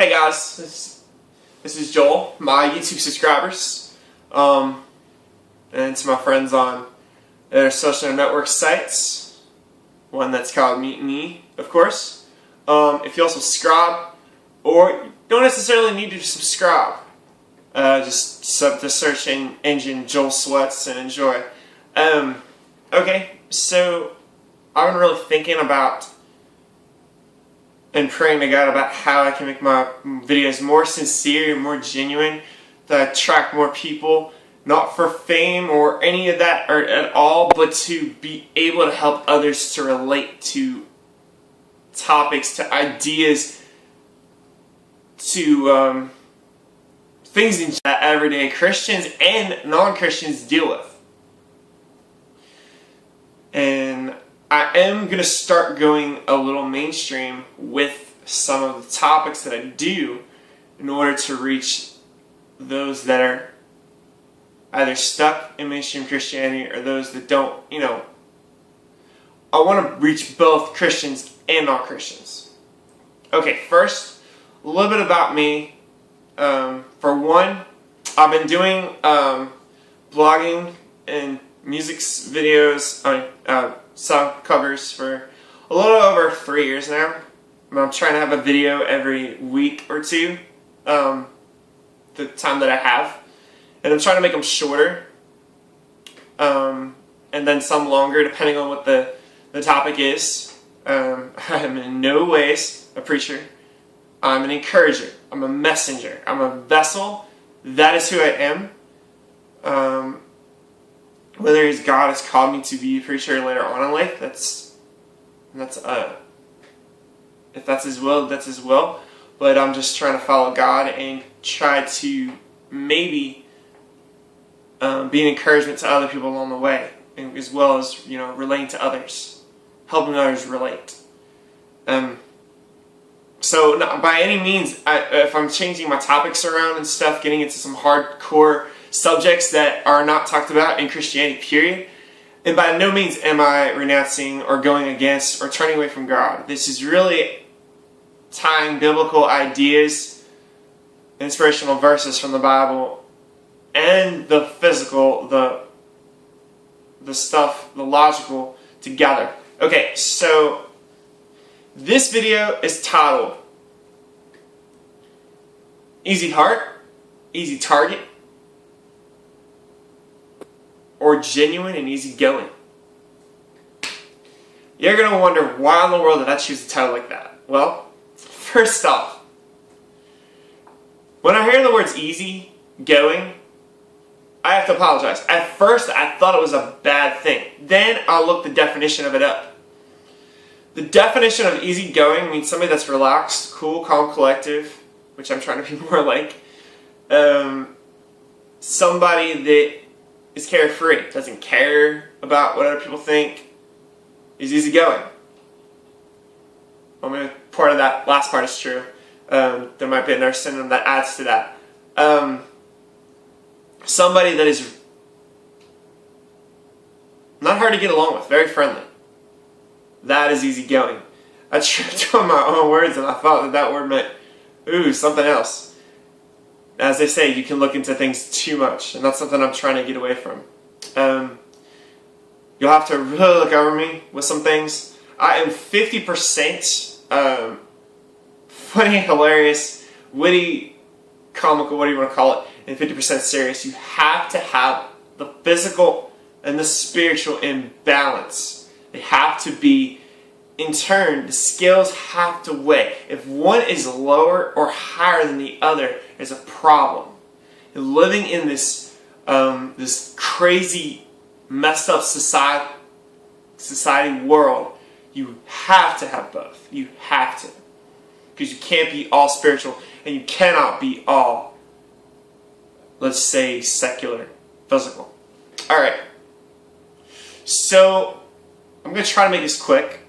Hey guys, this is Joel, my YouTube subscribers, and to my friends on their social network sites, one that's called Meet Me, of course. If you also subscribe, or you don't necessarily need to subscribe, just sub the search engine Joel Sweats and enjoy. Okay, so I've been really thinking about and praying to God about how I can make my videos more sincere, more genuine, to attract more people, not for fame or any of that or at all, but to be able to help others to relate to topics, to ideas, to things that everyday Christians and non-Christians deal with. And I am going to start going a little mainstream with some of the topics that I do in order to reach those that are either stuck in mainstream Christianity or those that don't, I want to reach both Christians and non-Christians. Okay, first, a little bit about me. For one, I've been doing blogging and music videos, song covers for a little over 3 years now. I'm trying to have a video every week or two, the time that I have. And I'm trying to make them shorter, and then some longer depending on what the topic is. I'm in no ways a preacher. I'm an encourager. I'm a messenger. I'm a vessel. That is who I am. Whether God has called me to be a preacher later on in life, if that's His will, that's His will. But I'm just trying to follow God and try to maybe be an encouragement to other people along the way, and as well as relating to others, helping others relate. So not by any means, if I'm changing my topics around and stuff, getting into some hardcore subjects that are not talked about in Christianity, period. And by no means am I renouncing or going against or turning away from God. This is really tying biblical ideas, inspirational verses from the Bible, and the physical, the stuff, the logical together. Okay, so this video is titled Easy Heart, Easy Target, or genuine and easygoing. You're going to wonder why in the world did I choose a title like that? Well, first off, when I hear the words easy going, I have to apologize. At first, I thought it was a bad thing. Then I'll look the definition of it up. The definition of easygoing means somebody that's relaxed, cool, calm, collective, which I'm trying to be more like. Somebody that is carefree, doesn't care about what other people think, is easygoing. Well, maybe part of that last part is true. There might be another synonym that adds to that. Somebody that is not hard to get along with, very friendly. That is easygoing. I tripped on my own words and I thought that word meant, something else. As they say, you can look into things too much, and that's something I'm trying to get away from. You'll have to really look over me with some things. I am 50% funny, hilarious, witty, comical, what do you want to call it, and 50% serious. You have to have the physical and the spiritual in balance. They have to be, in turn, the scales have to weigh. If one is lower or higher than the other, there's a problem. And living in this this crazy, messed up society world, you have to have both. You have to. Because you can't be all spiritual, and you cannot be all, let's say, secular, physical. Alright. So, I'm going to try to make this quick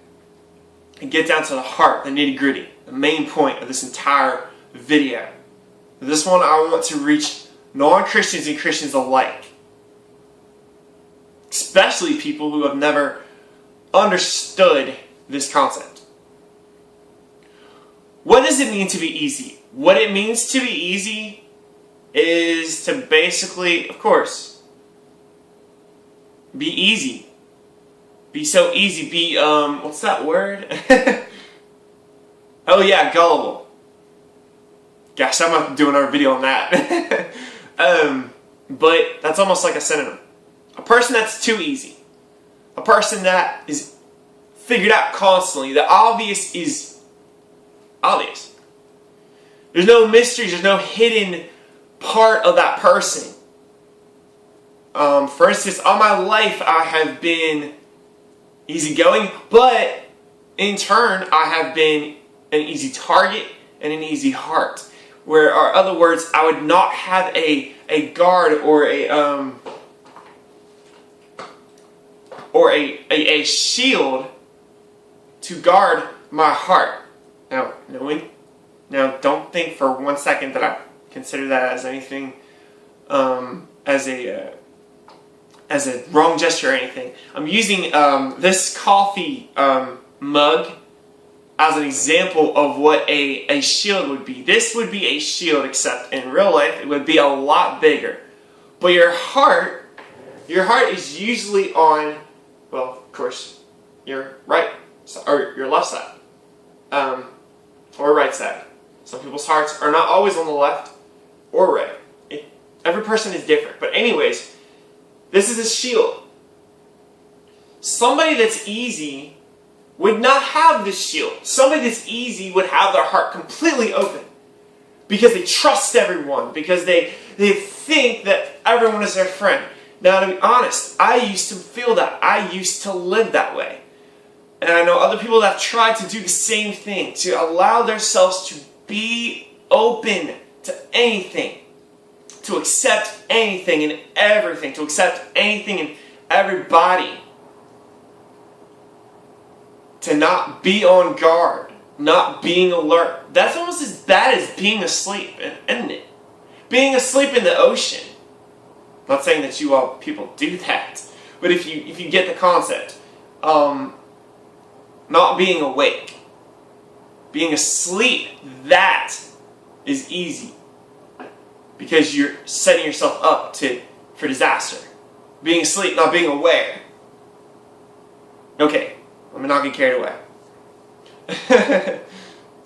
and get down to the heart, the nitty-gritty, the main point of this entire video. This one I want to reach non-Christians and Christians alike. Especially people who have never understood this concept. What does it mean to be easy? What it means to be easy is to basically, of course, be easy. Be so easy. Be, what's that word? Oh yeah, gullible. Gosh, I'm not doing another video on that. But that's almost like a synonym. A person that's too easy. A person that is figured out constantly. The obvious is obvious. There's no mysteries. There's no hidden part of that person. For instance, all my life I have been easygoing, but in turn I have been an easy target and an easy heart. Where, in other words, I would not have a guard or a shield to guard my heart. Now, don't think for 1 second that I consider that as anything, as a wrong gesture or anything. I'm using this coffee mug as an example of what a shield would be. This would be a shield, except in real life it would be a lot bigger. But your heart is usually on, well, of course, your right or your left side, or right side. Some people's hearts are not always on the left or right. Every person is different. But anyways, this is a shield. Somebody that's easy would not have this shield. Somebody that's easy would have their heart completely open because they trust everyone, because they think that everyone is their friend. Now, to be honest, I used to feel that. I used to live that way. And I know other people that have tried to do the same thing, to allow themselves to be open to anything, to accept anything and everything, to accept anything and everybody. To not be on guard, not being alert. That's almost as bad as being asleep, isn't it? Being asleep in the ocean. I'm not saying that you all people do that, but if you get the concept, not being awake, being asleep, that is easy because you're setting yourself up for disaster. Being asleep, not being aware. Okay. Let me not get carried away.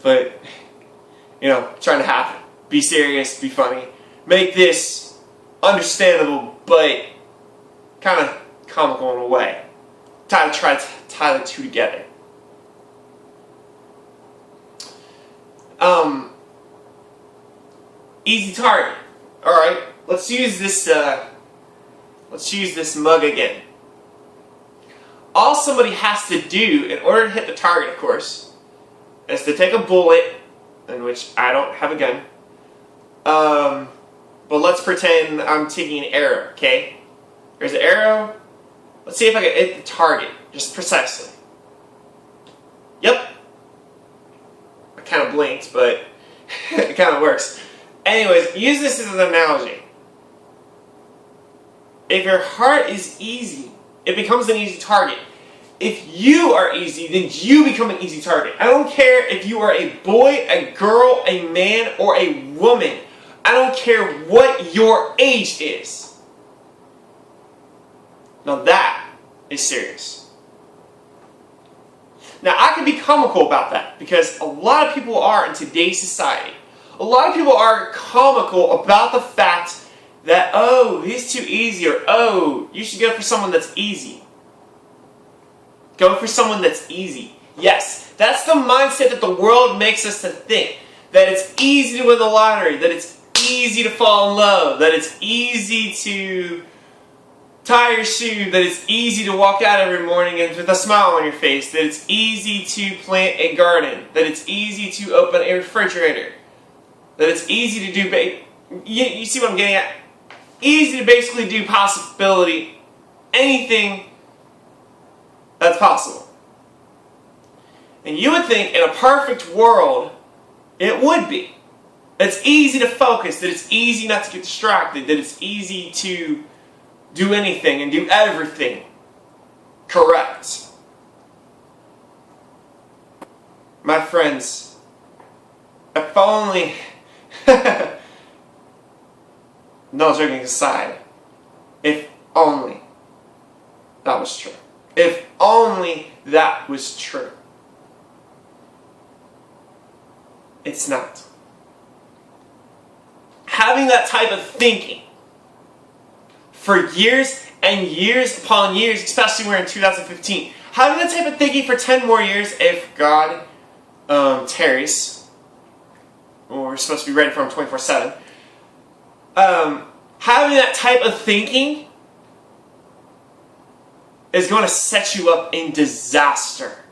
But, trying to have it. Be serious, be funny. Make this understandable, but kind of comical in a way. Try to tie the two together. Easy target. Alright, let's use this mug again. All somebody has to do in order to hit the target, of course, is to take a bullet, in which I don't have a gun, but let's pretend I'm taking an arrow, okay? There's an arrow. Let's see if I can hit the target, just precisely. Yep. I kind of blinked, but it kind of works. Anyways, use this as an analogy. If your heart is easy, it becomes an easy target. If you are easy, then you become an easy target. I don't care if you are a boy, a girl, a man, or a woman. I don't care what your age is. Now that is serious. Now I can be comical about that because a lot of people are in today's society. A lot of people are comical about the fact that, oh, he's too easy, or oh, you should go for someone that's easy. Go for someone that's easy. Yes, that's the mindset that the world makes us to think. That it's easy to win the lottery, that it's easy to fall in love, that it's easy to tie your shoe, that it's easy to walk out every morning and with a smile on your face, that it's easy to plant a garden, that it's easy to open a refrigerator, that it's easy to do, you see what I'm getting at? Easy to basically do possibility, anything that's possible. And you would think in a perfect world, it would be. That it's easy to focus, that it's easy not to get distracted, that it's easy to do anything and do everything correct. My friends, if only, no joking aside, if only that was true. If only that was true. It's not. Having that type of thinking for years and years upon years, especially we're in 2015, having that type of thinking for 10 more years if God tarries, or we're supposed to be ready for him 24/7, having that type of thinking is going to set you up in disaster,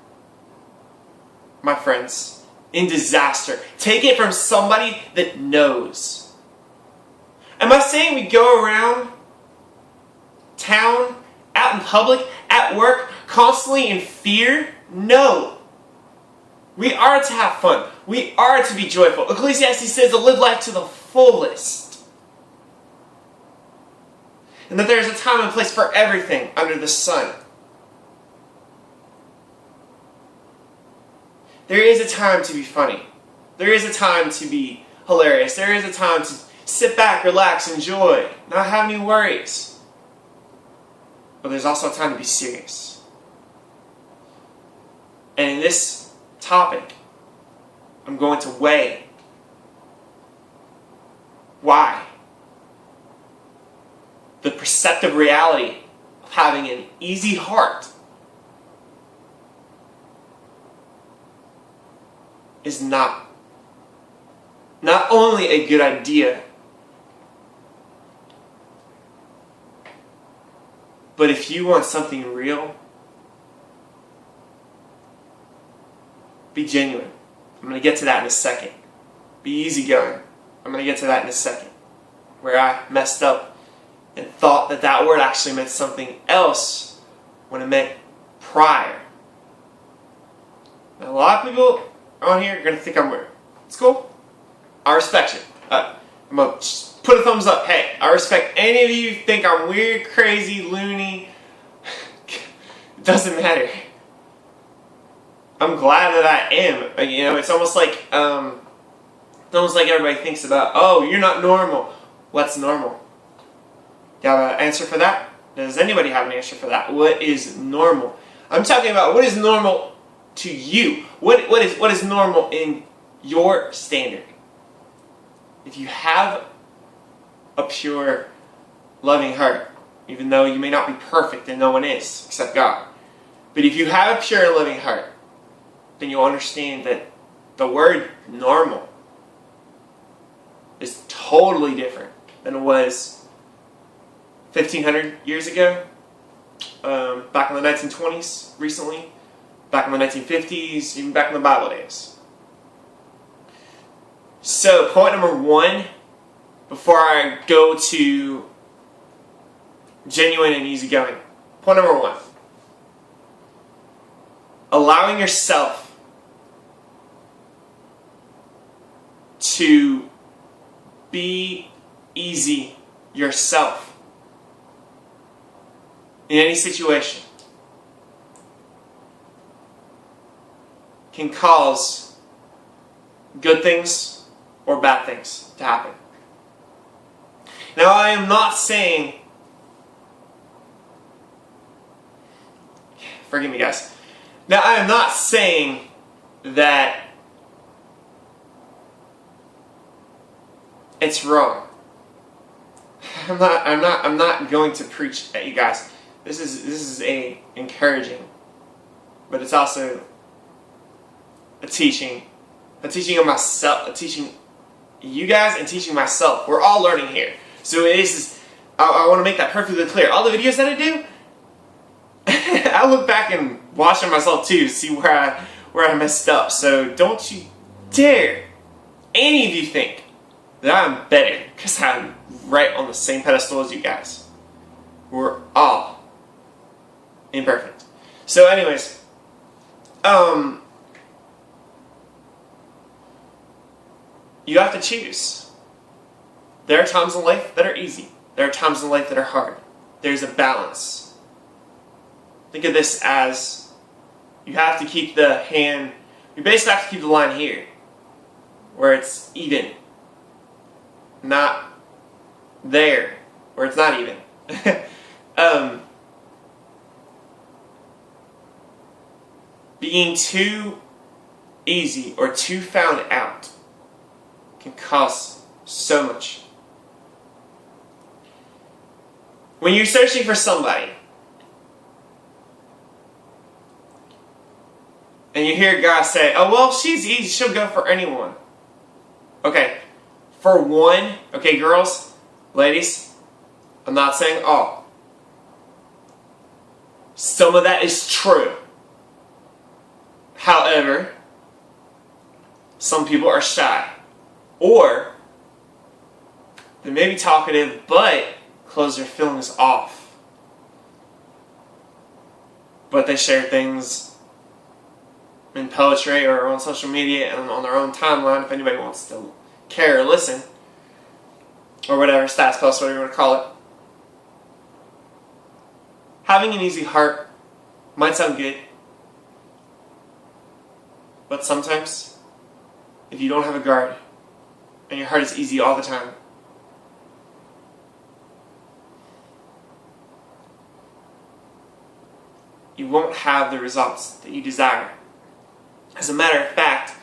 my friends. In disaster. Take it from somebody that knows. Am I saying we go around town, out in public, at work, constantly in fear? No. We are to have fun. We are to be joyful. Ecclesiastes says to live life to the fullest. And that there is a time and place for everything under the sun. There is a time to be funny. There is a time to be hilarious. There is a time to sit back, relax, enjoy, not have any worries. But there's also a time to be serious. And in this topic, I'm going to weigh why the perceptive reality of having an easy heart is not only a good idea, but if you want something real, be genuine. I'm going to get to that in a second. Be easygoing. I'm going to get to that in a second. Where I messed up and thought that that word actually meant something else when it meant prior. Now, a lot of people on here are going to think I'm weird. It's cool. I respect you. I'm going to put a thumbs up. Hey, I respect any of you who think I'm weird, crazy, loony. It doesn't matter. I'm glad that I am. You know, it's almost like everybody thinks about, oh, you're not normal. What's normal? Do you have an answer for that? Does anybody have an answer for that? What is normal? I'm talking about what is normal to you. What is normal in your standard? If you have a pure, loving heart, even though you may not be perfect and no one is except God, but if you have a pure and loving heart, then you'll understand that the word normal is totally different than it was 1,500 years ago, back in the 1920s, recently, back in the 1950s, even back in the Bible days. So, point number one, before I go to genuine and easygoing. Point number one, allowing yourself to be easy yourself in any situation can cause good things or bad things to happen. Now, I am not saying, forgive me guys, now I am not saying that it's wrong. I'm not going to preach at you guys. This is a encouraging, but it's also a teaching of myself, a teaching you guys and teaching myself. We're all learning here. So I want to make that perfectly clear. All the videos that I do, I look back and watch them myself too, see where I messed up. So don't you dare, any of you, think that I'm better because I'm right on the same pedestal as you guys. We're all imperfect. So anyways, you have to choose. There are times in life that are easy. There are times in life that are hard. There's a balance. Think of this as you have to keep the hand, you basically have to keep the line here. where it's even, not there where it's not even. Being too easy or too found out can cause so much. When you're searching for somebody and you hear a guy say, oh, well, she's easy, she'll go for anyone. Okay, for one, okay, girls, ladies, I'm not saying all. Some of that is true. However, some people are shy. Or they may be talkative, but close their feelings off. But they share things in poetry or on social media and on their own timeline if anybody wants to care or listen. Or whatever, stats post, whatever you want to call it. Having an easy heart might sound good. But sometimes, if you don't have a guard, and your heart is easy all the time, you won't have the results that you desire. As a matter of fact,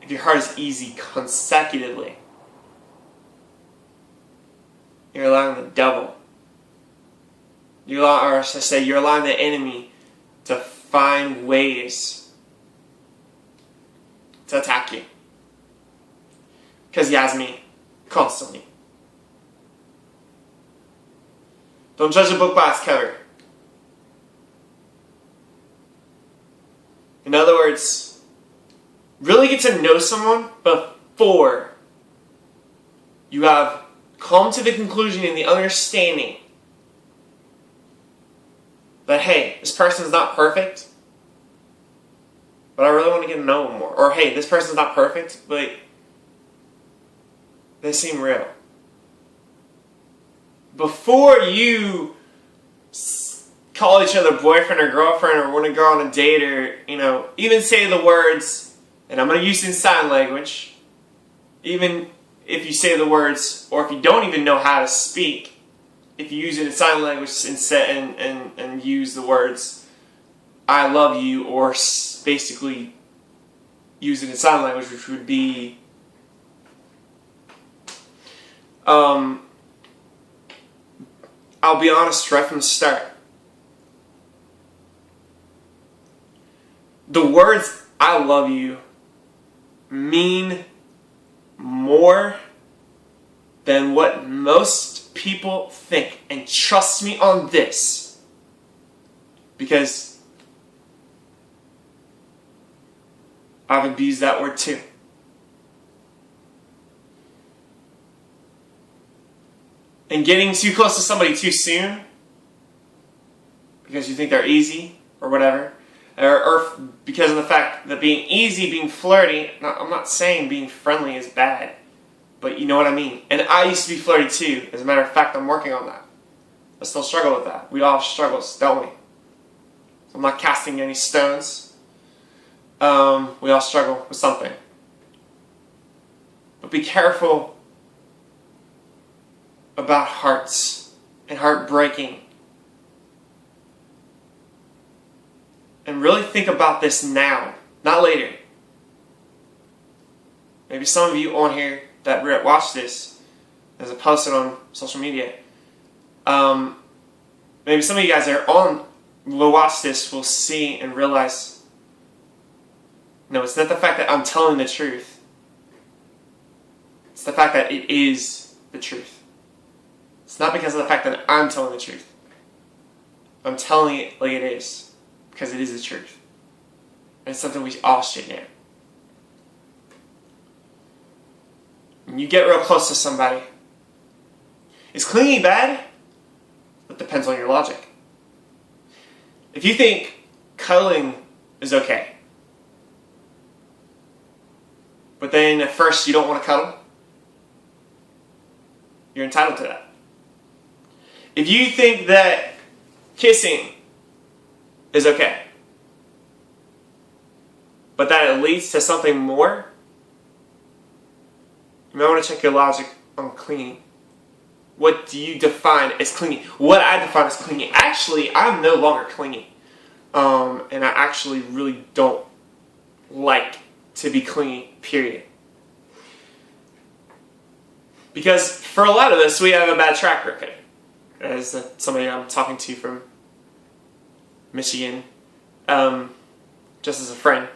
if your heart is easy consecutively, you're allowing the devil, you're allowing the enemy to find ways to attack you. Because he has me constantly. Don't judge a book by its cover. In other words, really get to know someone before you have come to the conclusion and the understanding that, hey, this person is not perfect, but I really want to get to know them more. Or, hey, this person is not perfect, but they seem real. Before you call each other boyfriend or girlfriend or want to go on a date or, even say the words, and I'm going to use it in sign language, even if you say the words, or if you don't even know how to speak, if you use it in sign language and use the words, I love you, or basically use it in sign language, which would be, I'll be honest right from the start. The words I love you mean more than what most people think. And trust me on this, because I've abused that word too. And getting too close to somebody too soon because you think they're easy or whatever, or because of the fact that being easy, being flirty, I'm not saying being friendly is bad, but you know what I mean. And I used to be flirty too. As a matter of fact, I'm working on that. I still struggle with that. We all have struggles, don't we? So I'm not casting any stones. We all struggle with something. But be careful about hearts and heartbreaking. And really think about this now, not later. Maybe some of you on here that watch this, as I posted on social media, maybe some of you guys that will watch this will see and realize, no, it's not the fact that I'm telling the truth. It's the fact that it is the truth. It's not because of the fact that I'm telling the truth. I'm telling it like it is, because it is the truth. And it's something we all should know. When you get real close to somebody, is clinging bad? It depends on your logic. If you think cuddling is okay, but then at first you don't want to cuddle, you're entitled to that. If you think that kissing is okay, but that it leads to something more, You might want to check your logic on clingy. What do you define as clingy? What I define as clingy. Actually, I'm no longer clingy. And I actually really don't like to be clingy, period. Because for a lot of us, we have a bad track record. As somebody I'm talking to from Michigan, just as a friend,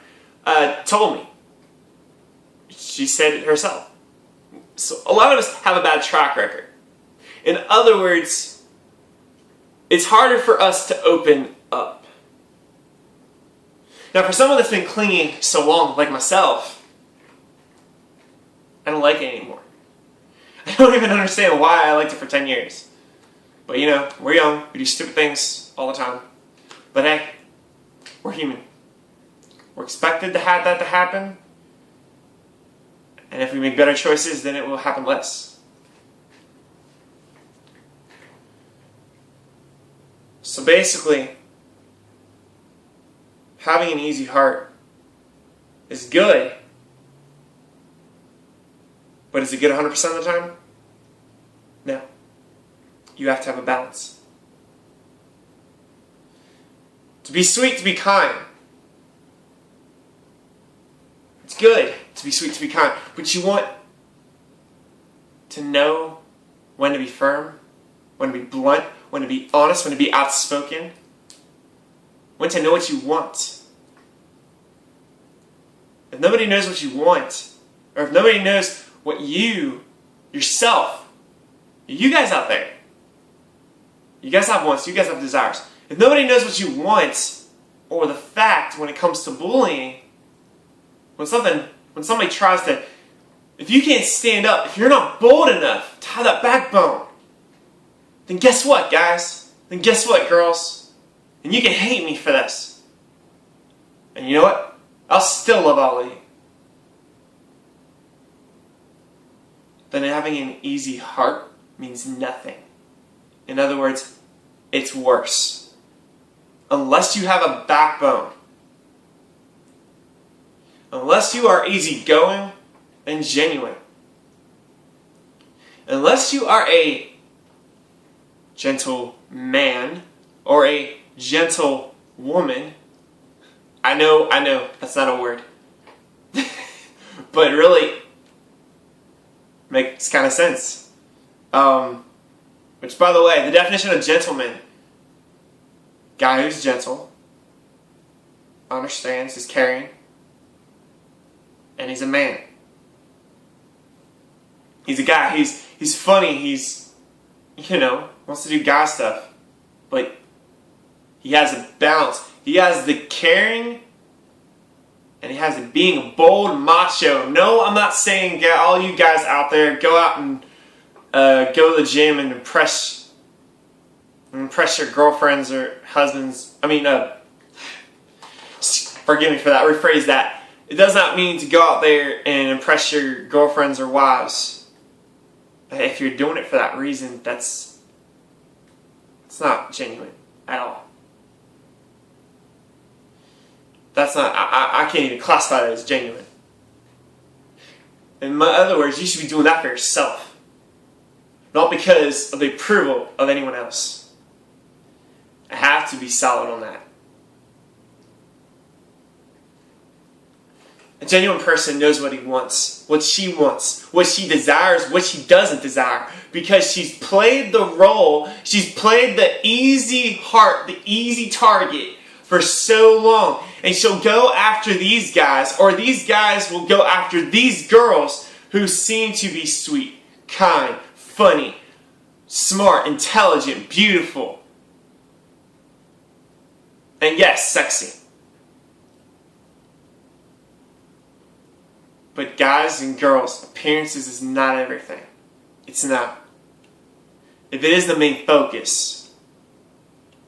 told me. She said it herself. So a lot of us have a bad track record. In other words, it's harder for us to open up. Now, for someone that's been clinging so long, like myself, I don't like it anymore. I don't even understand why I liked it for 10 years. But you know, we're young, we do stupid things all the time. But hey, we're human. We're expected to have that to happen. And if we make better choices, then it will happen less. So basically, having an easy heart is good. But is it good 100% of the time? No. You have to have a balance. To be sweet, to be kind. It's good to be sweet, to be kind. But you want to know when to be firm, when to be blunt, when to be honest, when to be outspoken. When to know what you want. If nobody knows what you want, or if nobody knows what you, yourself, you guys out there, you guys have wants, you guys have desires. If nobody knows what you want, or the fact when it comes to bullying, when somebody tries to, if you can't stand up, if you're not bold enough to have that backbone, then guess what, guys? Then guess what, girls? And you can hate me for this. And you know what? I'll still love all of you. Then having an easy heart means nothing. In other words, it's worse. Unless you have a backbone. Unless you are easygoing and genuine. Unless you are a gentle man or a gentle woman. I know, that's not a word. But really, makes kind of sense. Which, by the way, the definition of gentleman, guy who's gentle, understands, is caring, and he's a man. He's a guy, he's funny, he's, wants to do guy stuff, but he has a balance. He has the caring, and he has the being a bold macho. No, I'm not saying all you guys out there go out and go to the gym and impress your girlfriends or husbands. Forgive me for that. Rephrase that. It does not mean to go out there and impress your girlfriends or wives. If you're doing it for that reason, it's not genuine at all. That's not, I can't even classify that as genuine. In other words, you should be doing that for yourself. Not because of the approval of anyone else. I have to be solid on that. A genuine person knows what he wants, what she desires, what she doesn't desire. Because she's played the role, she's played the easy heart, the easy target for so long. And she'll go after these guys, or these guys will go after these girls who seem to be sweet, kind, funny, smart, intelligent, beautiful, and yes, sexy. But guys and girls, appearances is not everything. It's not. If it is the main focus,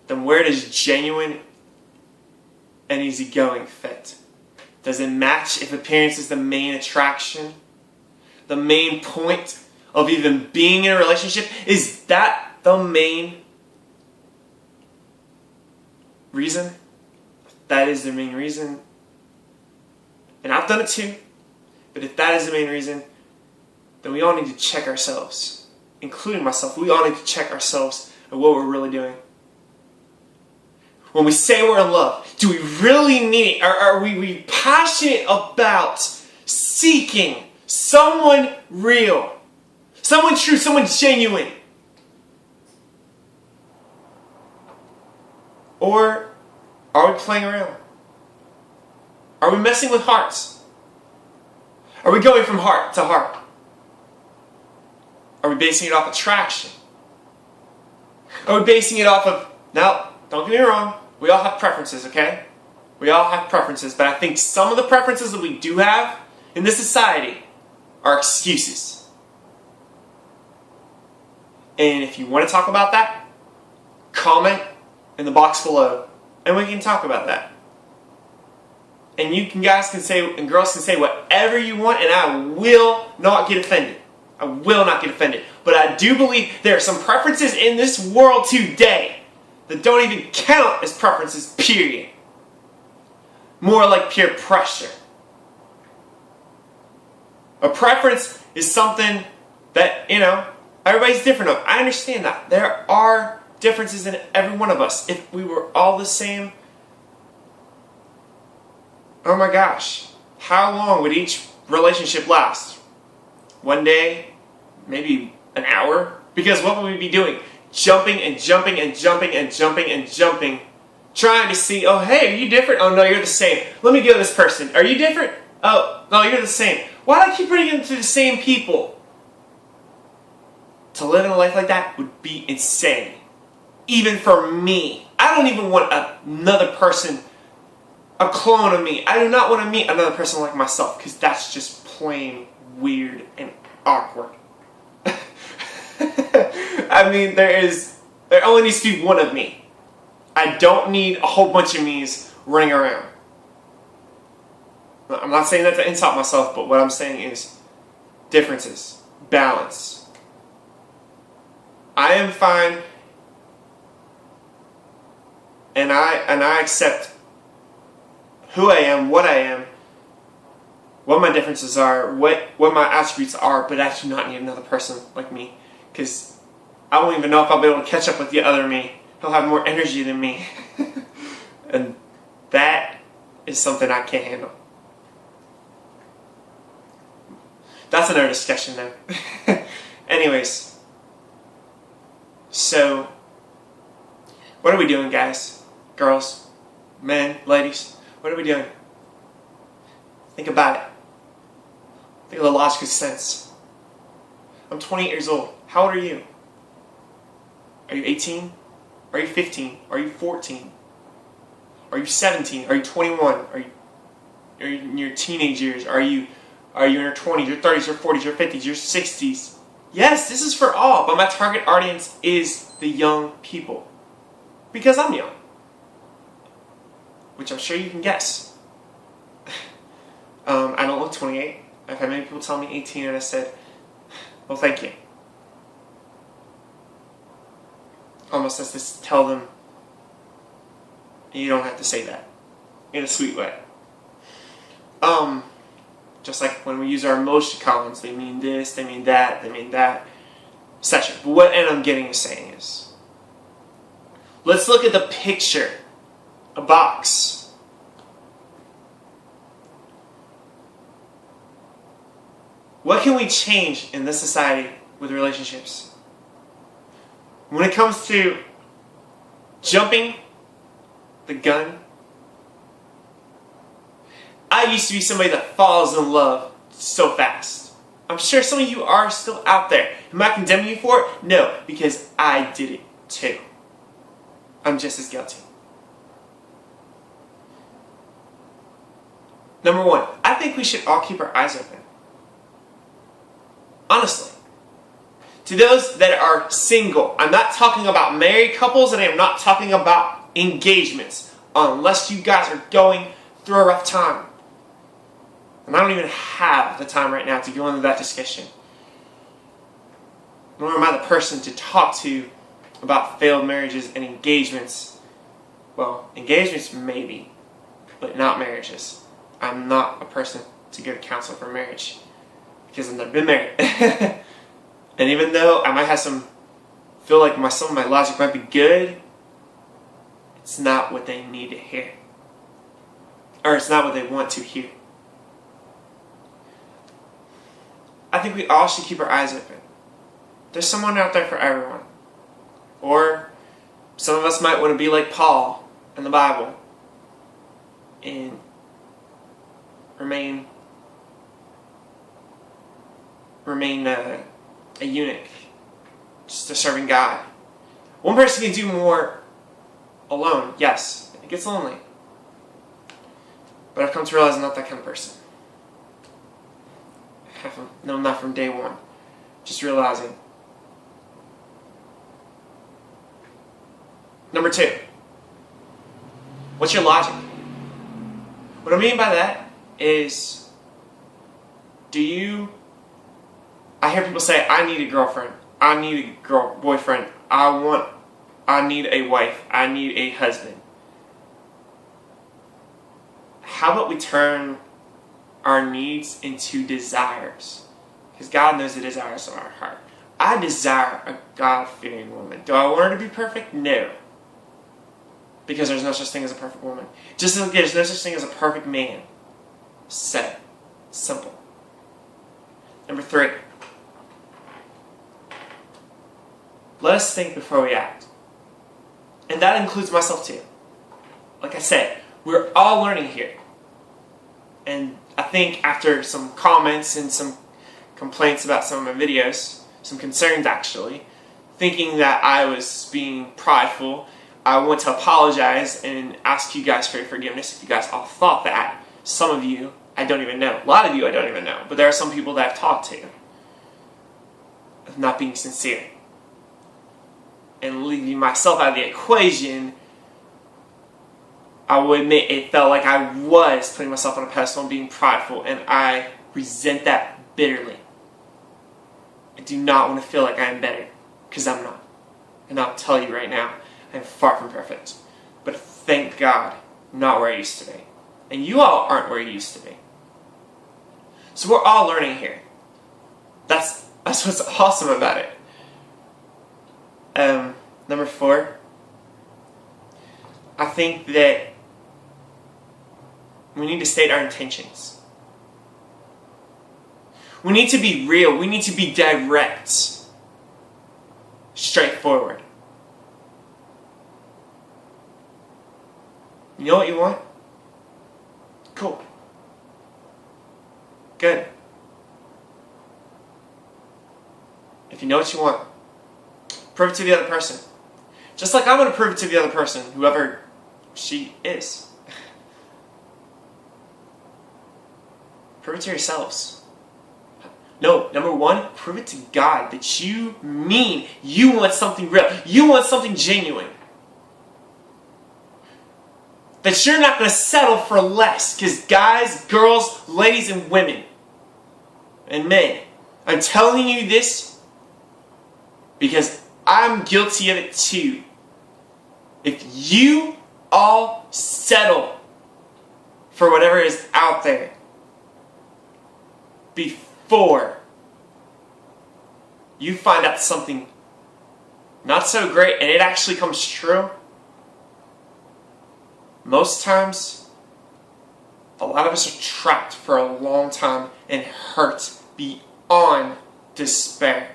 then where does genuine and easygoing fit? Does it match if appearance is the main attraction? The main point of even being in a relationship? Is that the main reason? That is the main reason. And I've done it too. But if that is the main reason, then we all need to check ourselves, including myself. We all need to check ourselves at what we're really doing. When we say we're in love, do we really need it? Are we passionate about seeking someone real, someone true, someone genuine? Or are we playing around? Are we messing with hearts? Are we going from heart to heart? Are we basing it off attraction? Are we basing it off of, now, don't get me wrong, we all have preferences, okay? We all have preferences, but I think some of the preferences that we do have in this society are excuses. And if you want to talk about that, comment in the box below, and we can talk about that. And guys can say, and girls can say whatever you want, and I will not get offended. I will not get offended. But I do believe there are some preferences in this world today that don't even count as preferences, period. More like peer pressure. A preference is something that, everybody's different of. I understand that. There are differences in every one of us. If we were all the same, oh my gosh, how long would each relationship last? One day? Maybe an hour? Because what would we be doing? Jumping and jumping and jumping and jumping and jumping, trying to see, oh hey, are you different? Oh no, you're the same. Let me go to this person. Are you different? Oh, no, you're the same. Why do I keep running into the same people? To live in a life like that would be insane. Even for me. I don't even want another person, a clone of me. I do not want to meet another person like myself, because that's just plain weird and awkward. I mean, there only needs to be one of me. I don't need a whole bunch of me's running around. I'm not saying that to insult myself, but what I'm saying is differences, balance. I am fine, and I accept who I am, what my differences are, what my attributes are, but I do not need another person like me, because I won't even know if I'll be able to catch up with the other me. He'll have more energy than me. And that is something I can't handle. That's another discussion though. Anyways. So, what are we doing, guys? Girls? Men? Ladies? What are we doing? Think about it. Think of the logical sense. I'm 28 years old. How old are you? Are you 18? Are you 15? Are you 14? Are you 17? Are you 21? Are you in your teenage years? Are you in your 20s, your 30s, your 40s, your 50s, your 60s? Yes, this is for all, but my target audience is the young people. Because I'm young. Which I'm sure you can guess. I don't look 28. I've had many people tell me 18, and I said, well, thank you. Almost as to tell them, you don't have to say that. In a sweet way. Just like when we use our emoticons, they mean this, they mean that, etc. But what I'm getting is saying is, let's look at the picture, a box. What can we change in this society with relationships? When it comes to jumping the gun, I used to be somebody that falls in love so fast. I'm sure some of you are still out there. Am I condemning you for it? No, because I did it too. I'm just as guilty. Number one, I think we should all keep our eyes open. Honestly. To those that are single, I'm not talking about married couples, and I'm not talking about engagements, unless you guys are going through a rough time. And I don't even have the time right now to go into that discussion. Nor am I the person to talk to about failed marriages and engagements. Well, engagements maybe, but not marriages. I'm not a person to go to counsel for marriage. because I've never been married. And even though I might have feel like some of my logic might be good, it's not what they need to hear. Or it's not what they want to hear. I think we all should keep our eyes open. There's someone out there for everyone. Or some of us might want to be like Paul in the Bible and remain a eunuch, just a serving God. One person can do more alone, yes. It gets lonely. But I've come to realize I'm not that kind of person. No, not from day one. Just realizing. Number 2. What's your logic? What I mean by that is, I hear people say, I need a girlfriend, I need a boyfriend, I need a wife, I need a husband. How about we turn our needs into desires? Because God knows the desires of our heart. I desire a God-fearing woman. Do I want her to be perfect? No. Because there's no such thing as a perfect woman. Just as there's no such thing as a perfect man. Said. Simple. Number 3. Let us think before we act. And that includes myself too. Like I said, we're all learning here. And I think after some comments and some complaints about some of my videos, some concerns actually, thinking that I was being prideful, I want to apologize and ask you guys for your forgiveness if you guys all thought that. Some of you, I don't even know. A lot of you, I don't even know. But there are some people that I've talked to of not being sincere. And leaving myself out of the equation, I will admit it felt like I was putting myself on a pedestal and being prideful, and I resent that bitterly. I do not want to feel like I am better, because I'm not. And I'll tell you right now, I'm far from perfect. But thank God, I'm not where I used to be. And you all aren't where you used to be. So we're all learning here. That's what's awesome about it. Number 4, I think that we need to state our intentions. We need to be real. We need to be direct. Straightforward. You know what you want? Cool. Good. If you know what you want, prove it to the other person. Just like I'm going to prove it to the other person, whoever she is. Prove it to yourselves. No, number 1, prove it to God that you mean you want something real. You want something genuine. That you're not going to settle for less. Because guys, girls, ladies, and women, and men, I'm telling you this because I'm guilty of it too. If you all settle for whatever is out there before you find out something not so great and it actually comes true, most times a lot of us are trapped for a long time and hurt beyond despair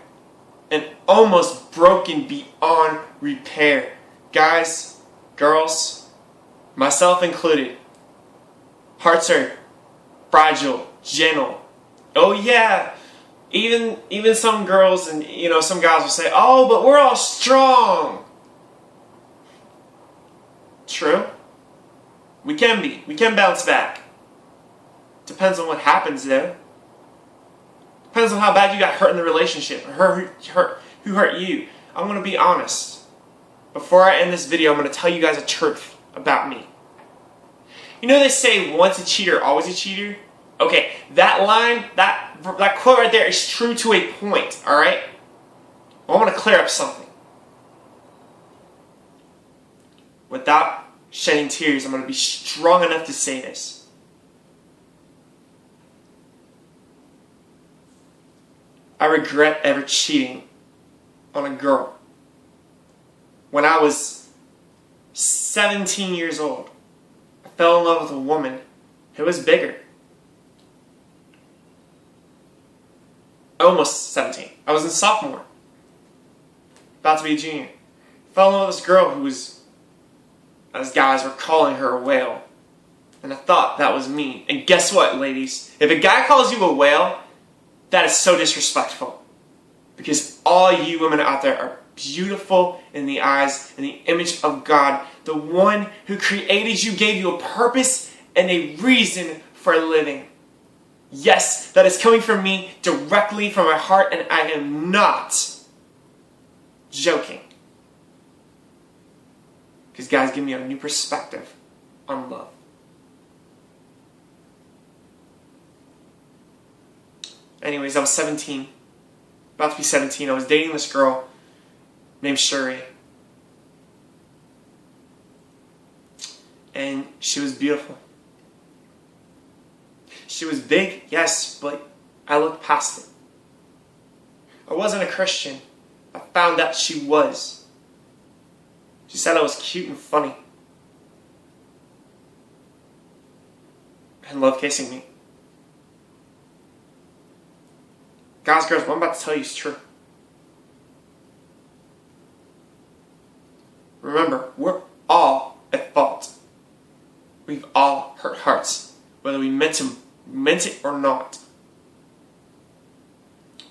and almost broken beyond repair. Guys, girls, myself included, hearts are fragile, gentle. Oh yeah, even some girls and some guys will say, "Oh, but we're all strong." True. We can be. We can bounce back. Depends on what happens though. Depends on how bad you got hurt in the relationship, or who hurt you. I'm going to be honest. Before I end this video, I'm going to tell you guys a truth about me. You know they say once a cheater, always a cheater? Okay, that line, that quote right there is true to a point, alright? I want to clear up something. Without shedding tears, I'm going to be strong enough to say this. I regret ever cheating on a girl. When I was 17 years old, I fell in love with a woman who was bigger. Almost 17. I was a sophomore. About to be a junior. Fell in love with this girl who was, as guys were calling her, a whale. And I thought that was me. And guess what, ladies? If a guy calls you a whale, that is so disrespectful. Because all you women out there are beautiful in the eyes and the image of God. The one who created you, gave you a purpose and a reason for living. Yes, that is coming from me directly from my heart, and I am not joking. Because guys, give me a new perspective on love. Anyways, I was 17. About to be 17. I was dating this girl named Shuri. And she was beautiful. She was big, yes, but I looked past it. I wasn't a Christian. I found out she was. She said I was cute and funny. And loved kissing me. Guys, girls, what I'm about to tell you is true. Remember, we're all at fault. We've all hurt hearts, whether we meant it or not.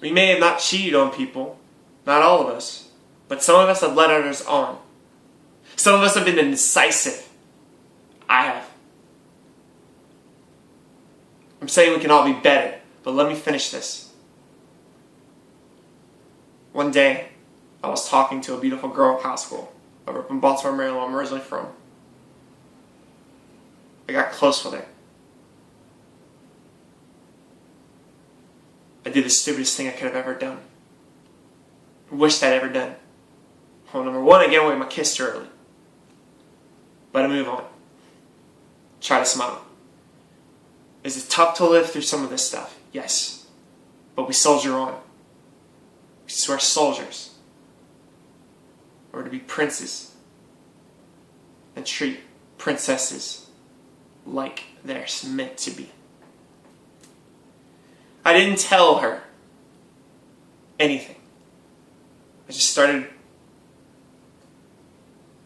We may have not cheated on people, not all of us, but some of us have led others on. Some of us have been indecisive. I have. I'm saying we can all be better, but let me finish this. One day, I was talking to a beautiful girl at high school over up in Baltimore, Maryland, where I'm originally from. I got close with her. I did the stupidest thing I could have ever done. Wished I'd ever done. Well, number one, I gave away my kiss too early. But I move on. Try to smile. Is it tough to live through some of this stuff? Yes. But we soldier on. We're soldiers. We're to be princes. And treat princesses like they're meant to be. I didn't tell her anything. I just started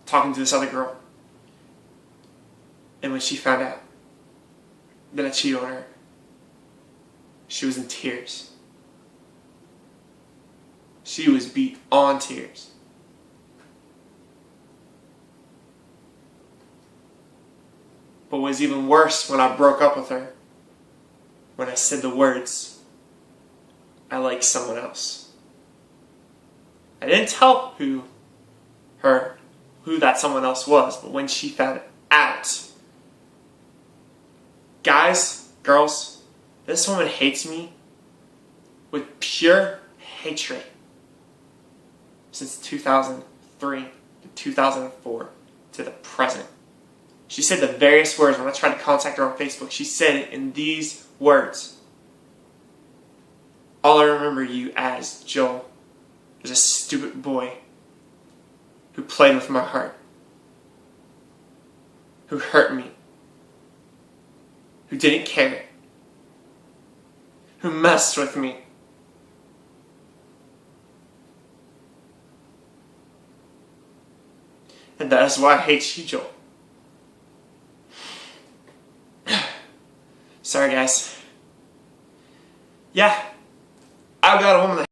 talking to this other girl. And when she found out that I cheated on her, she was in tears. She was beyond tears. But what was even worse when I broke up with her, when I said the words, I like someone else. I didn't tell who that someone else was, but when she found out. Guys, girls, this woman hates me with pure hatred since 2003 to 2004 to the present. She said the various words when I tried to contact her on Facebook. She said it in these words. All I remember you as, Joel, is a stupid boy who played with my heart, who hurt me, who didn't care, who messed with me. And that is why I hate you, Joel. Sorry, guys. Yeah, I've got a woman that